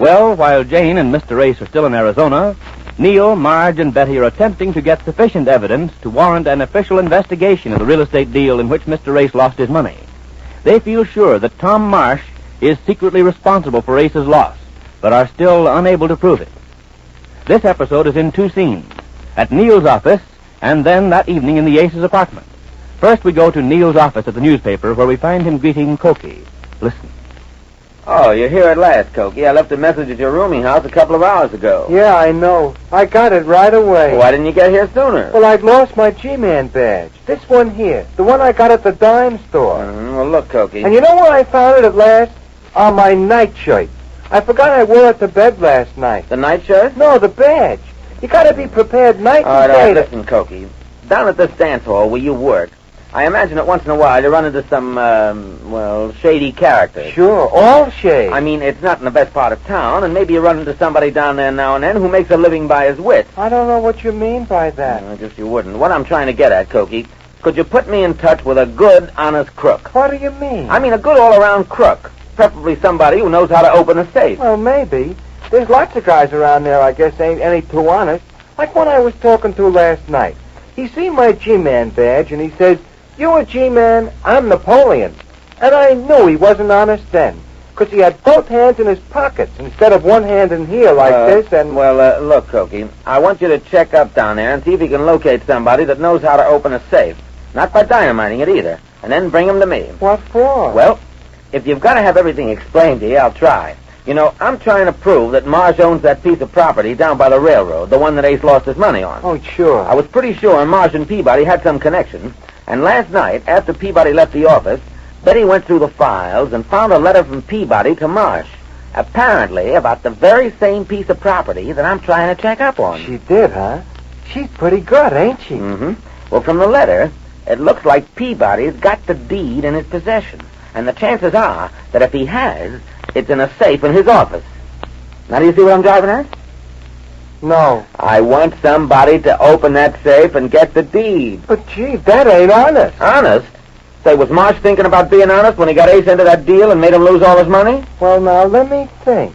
Well, while Jane and Mr. Ace are still in Arizona, Neil, Marge, and Betty are attempting to get sufficient evidence to warrant an official investigation of the real estate deal in which Mr. Ace lost his money. They feel sure that Tom Marsh is secretly responsible for Ace's loss, but are still unable to prove it. This episode is in 2 scenes, at Neil's office and then that evening in the Ace's apartment. First, we go to Neil's office at the newspaper, where we find him greeting Cokie. Listen. Oh, you're here at last, Cokie. I left a message at your rooming house a couple of hours ago. Yeah, I know. I got it right away. Why didn't you get here sooner? Well, I'd lost my G-Man badge. This one here. The one I got at the dime store. Well, look, Cokie. And you know where I found it at last? On my nightshirt. I forgot I wore it to bed last night. The nightshirt? No, the badge. You gotta be prepared night All and right, day. listen, Cokie. Down at this dance hall where you work, I imagine that once in a while you run into some, shady characters. Sure, all shade. I mean, it's not in the best part of town, and maybe you run into somebody down there now and then who makes a living by his wit. I don't know what you mean by that. I guess you wouldn't. What I'm trying to get at, Cokie, could you put me in touch with a good, honest crook? What do you mean? I mean a good all-around crook. Preferably somebody who knows how to open a safe. Well, maybe. There's lots of guys around there, I guess, ain't any too honest. Like one I was talking to last night. He seen my G-Man badge, and he says, "You a G-Man, I'm Napoleon." And I knew he wasn't honest then, because he had both hands in his pockets instead of one hand in here like this, and... Well, look, Cokie, I want you to check up down there and see if you can locate somebody that knows how to open a safe. Not by dynamiting it either. And then bring him to me. What for? Well, if you've got to have everything explained to you, I'll try. You know, I'm trying to prove that Marsh owns that piece of property down by the railroad, the one that Ace lost his money on. Oh, sure. I was pretty sure Marsh and Peabody had some connection, and last night, after Peabody left the office, Betty went through the files and found a letter from Peabody to Marsh, apparently about the very same piece of property that I'm trying to check up on. She did, huh? She's pretty good, ain't she? Mm-hmm. Well, from the letter, it looks like Peabody's got the deed in his possession, and the chances are that if he has, it's in a safe in his office. Now, do you see what I'm driving at? No. I want somebody to open that safe and get the deed. But, gee, that ain't honest. Honest? Say, was Marsh thinking about being honest when he got Ace into that deal and made him lose all his money? Well, now, let me think.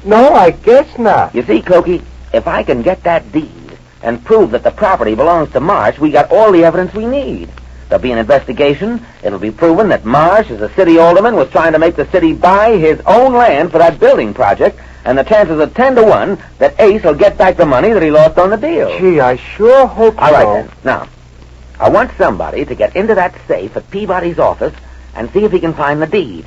No, I guess not. You see, Cokie, if I can get that deed and prove that the property belongs to Marsh, we got all the evidence we need. There'll be an investigation. It'll be proven that Marsh, as a city alderman, was trying to make the city buy his own land for that building project, and the chances are 10 to 1 that Ace will get back the money that he lost on the deal. Gee, I sure hope so. All right, then. Now, I want somebody to get into that safe at Peabody's office and see if he can find the deed.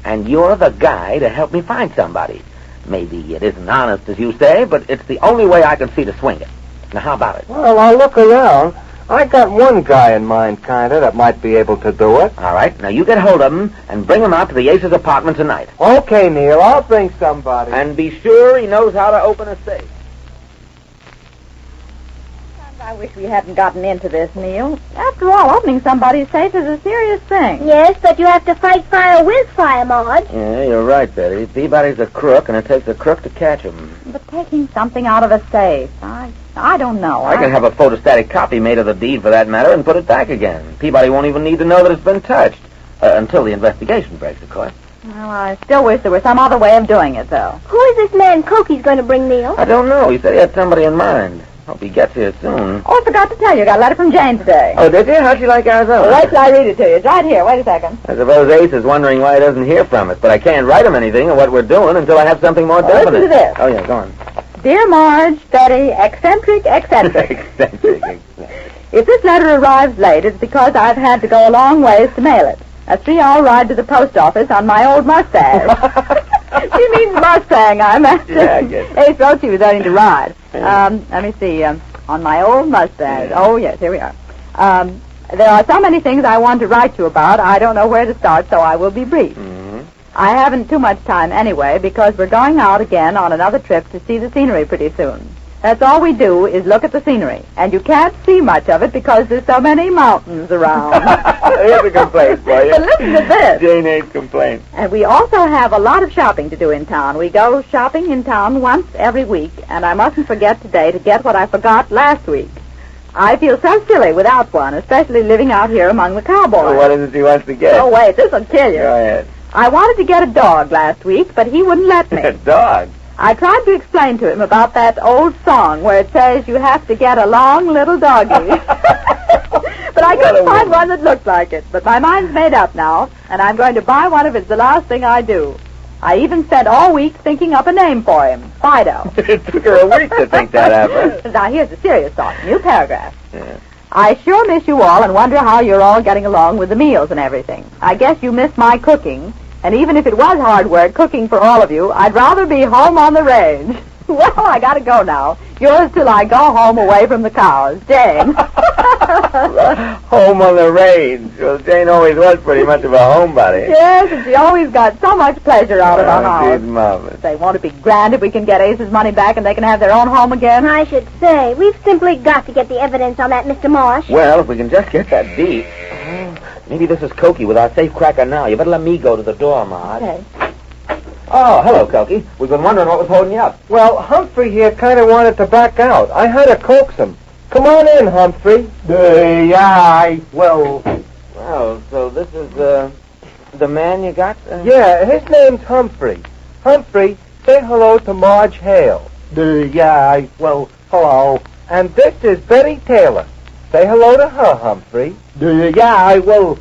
And you're the guy to help me find somebody. Maybe it isn't honest, as you say, but it's the only way I can see to swing it. Now, how about it? Well, I'll look around. I got one guy in mind, kinda, that might be able to do it. All right. Now, you get hold of him and bring him out to the Ace's apartment tonight. Okay, Neil, I'll bring somebody. And be sure he knows how to open a safe. I wish we hadn't gotten into this, Neil. After all, opening somebody's safe is a serious thing. Yes, but you have to fight fire with fire, Marge. Yeah, you're right, Betty. Peabody's a crook, and it takes a crook to catch him. But taking something out of a safe, I don't know. I can have a photostatic copy made of the deed, for that matter, and put it back again. Peabody won't even need to know that it's been touched. Until the investigation breaks, of course. Well, I still wish there was some other way of doing it, though. Who is this man Cokie's going to bring, Neil? I don't know. He said he had somebody in mind. Hope he gets here soon. Oh, I forgot to tell you. I got a letter from Jane today. Oh, did you? How'd you like Arizona? Well, wait till I read it to you. It's right here. Wait a second. I suppose Ace is wondering why he doesn't hear from us, but I can't write him anything of what we're doing until I have something more definite. Listen to this. Oh, yeah, go on. Dear Marge, Betty, eccentric. Eccentric. If this letter arrives late, it's because I've had to go a long ways to mail it. A 3-hour ride to the post office on my old Mustang. She means Mustang, I imagine. Yeah, I guess. Ace wrote she was learning to ride. Let me see. On my old Mustang. Yeah. Oh, yes, here we are. There are so many things I want to write you about, I don't know where to start, so I will be brief. Mm-hmm. I haven't too much time anyway, because we're going out again on another trip to see the scenery pretty soon. That's all we do is look at the scenery, and you can't see much of it because there's so many mountains around. Here's a complaint for you. But listen to this. Jane Ace complaint. And we also have a lot of shopping to do in town. We go shopping in town once every week, and I mustn't forget today to get what I forgot last week. I feel so silly without one, especially living out here among the cowboys. Well, what is it she wants to get? Oh, wait, this'll kill you. Go ahead. I wanted to get a dog last week, but he wouldn't let me. A dog? I tried to explain to him about that old song where it says you have to get a long little doggy. But I couldn't find one that looked like it. But my mind's made up now, and I'm going to buy one if it's the last thing I do. I even spent all week thinking up a name for him, Fido. It took her a week to think that up. Now, here's the serious thought. New paragraph. Yeah. I sure miss you all and wonder how you're all getting along with the meals and everything. I guess you miss my cooking, and even if it was hard work cooking for all of you, I'd rather be home on the range. Well, I gotta go now. Yours till I go home away from the cows. Jane. Home on the range. Well, Jane always was pretty much of a homebody. Yes, and she always got so much pleasure out of our house. She's marvelous. Say, won't it be grand if we can get Ace's money back and they can have their own home again? I should say, we've simply got to get the evidence on that Mr. Marsh. Well, if we can just get that deed. Maybe this is Cokie with our safecracker now. You better let me go to the door, Marge. Okay. Oh, hello, Cokie. We've been wondering what was holding you up. Well, Humphrey here kind of wanted to back out. I had to coax him. Come on in, Humphrey. Well, so this is, the man you got? Yeah, his name's Humphrey. Humphrey, say hello to Marge Hale. Hello. And this is Betty Taylor. Say hello to her, Humphrey. Hello.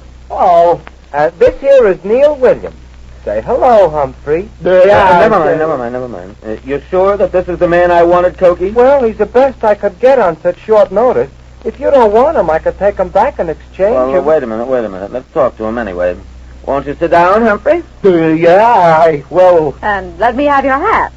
And this here is Neil Williams. Say hello, Humphrey. Never mind. You're sure that this is the man I wanted, Cokie? Well, he's the best I could get on such short notice. If you don't want him, I could take him back in exchange. Well, wait a minute. Let's talk to him anyway. Won't you sit down, Humphrey? And let me have your hat.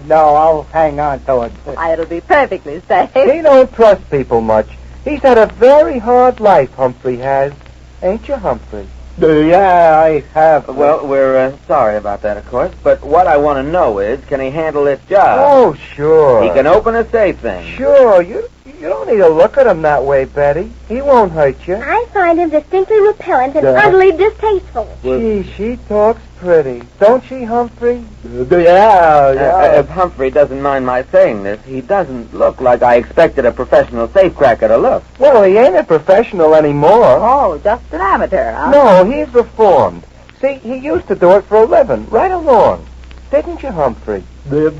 No, I'll hang on to it. It'll be perfectly safe. He don't trust people much. He's had a very hard life, Humphrey has. Ain't you, Humphrey? I have. Well, we're sorry about that, of course. But what I want to know is, can he handle this job? Oh, sure. He can open a safe thing. Sure. You don't need to look at him that way, Betty. He won't hurt you. I find him distinctly repellent and utterly distasteful. Gee, she talks pretty. Don't she, Humphrey? If Humphrey doesn't mind my saying this, he doesn't look like I expected a professional safecracker to look. Well, he ain't a professional anymore. Oh, just an amateur, huh? No, he's reformed. See, he used to do it for a living, right along. Didn't you, Humphrey? Then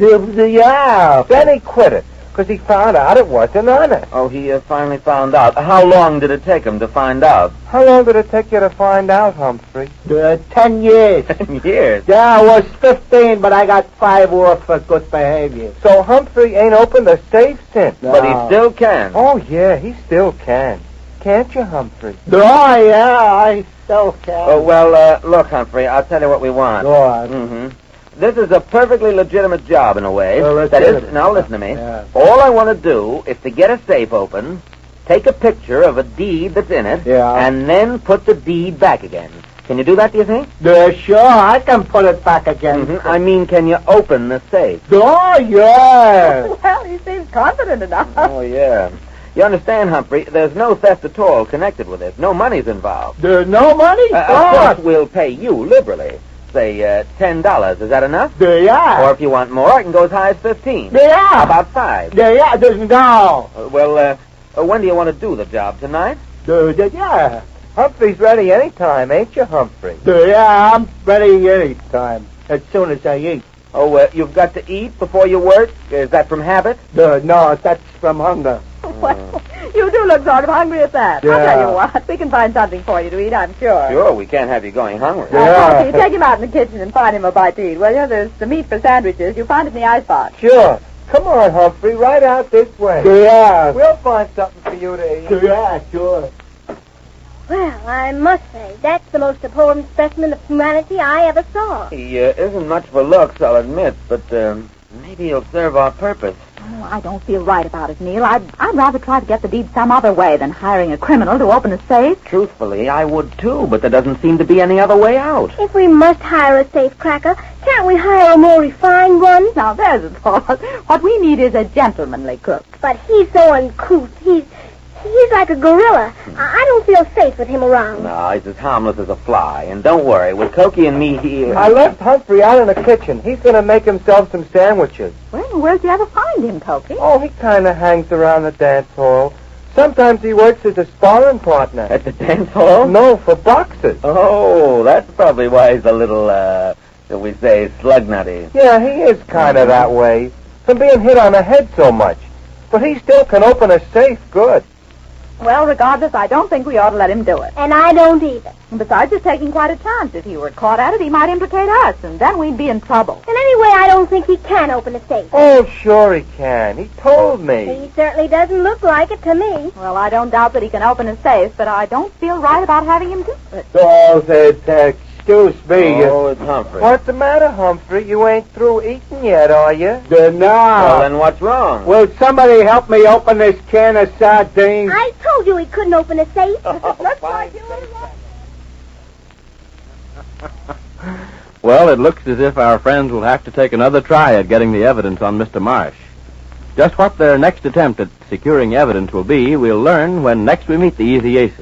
he quit it, because he found out it wasn't honest. Oh, he finally found out. How long did it take him to find out? How long did it take you to find out, Humphrey? 10 years. 10 years? Yeah, I was 15, but I got 5 off for good behavior. So Humphrey ain't opened a safe since. No. But he still can. Oh, yeah, he still can. Can't you, Humphrey? Oh, yeah, I still can. Oh, well, look, Humphrey, I'll tell you what we want. Go on. Mm-hmm. This is a perfectly legitimate job in a way. That is, now listen to me. Yeah. All I want to do is to get a safe open, take a picture of a deed that's in it, and then put the deed back again. Can you do that, do you think? Sure, I can put it back again. Mm-hmm. I mean, can you open the safe? Oh, yeah. Well, he seems confident enough. Oh, yeah. You understand, Humphrey, there's no theft at all connected with it. No money's involved. There's no money? Of course, we'll pay you liberally. Say, $10. Is that enough? Yeah. Or if you want more, I can go as high as 15. Yeah. How about 5? Yeah, no. When do you want to do the job? Tonight? Yeah. Humphrey's ready any time, ain't you, Humphrey? Yeah, I'm ready any time, as soon as I eat. Oh, you've got to eat before you work? Is that from habit? No, that's from hunger. Well, you do look sort of hungry at that. Yeah. I'll tell you what, we can find something for you to eat, I'm sure. Sure, we can't have you going hungry. Yeah. Cokie, take him out in the kitchen and find him a bite to eat, will you? There's the meat for sandwiches. You find it in the icebox. Sure. Come on, Humphrey, right out this way. Yeah. We'll find something for you to eat. Yeah, sure. Well, I must say, that's the most abhorrent specimen of humanity I ever saw. He isn't much for looks, I'll admit, but maybe he'll serve our purpose. Oh, I don't feel right about it, Neil. I'd rather try to get the deed some other way than hiring a criminal to open a safe. Truthfully, I would too, but there doesn't seem to be any other way out. If we must hire a safecracker, can't we hire a more refined one? Now, there's a thought. What we need is a gentlemanly cook. But he's so uncouth. He's like a gorilla. I don't feel safe with him around. No, he's as harmless as a fly. And don't worry, with Cokie and me here... I left Humphrey out in the kitchen. He's going to make himself some sandwiches. Well, where'd you ever find him, Cokie? Oh, he kind of hangs around the dance hall. Sometimes he works as a sparring partner. At the dance hall? No, for boxers. Oh, that's probably why he's a little, shall we say, slug-nutty. Yeah, he is kind of that way, from being hit on the head so much. But he still can open a safe good. Well, regardless, I don't think we ought to let him do it. And I don't either. And besides, it's taking quite a chance. If he were caught at it, he might implicate us, and then we'd be in trouble. And anyway, I don't think he can open a safe. Oh, sure he can. He told me. He certainly doesn't look like it to me. Well, I don't doubt that he can open a safe, but I don't feel right about having him do it. Oh, excuse me. Oh, it's Humphrey. What's the matter, Humphrey? You ain't through eating yet, are you? Well, No. then what's wrong? Will somebody help me open this can of sardines? I told you he couldn't open a safe. Looks like you were right. Well, it looks as if our friends will have to take another try at getting the evidence on Mr. Marsh. Just what their next attempt at securing evidence will be, we'll learn when next we meet the Easy Aces.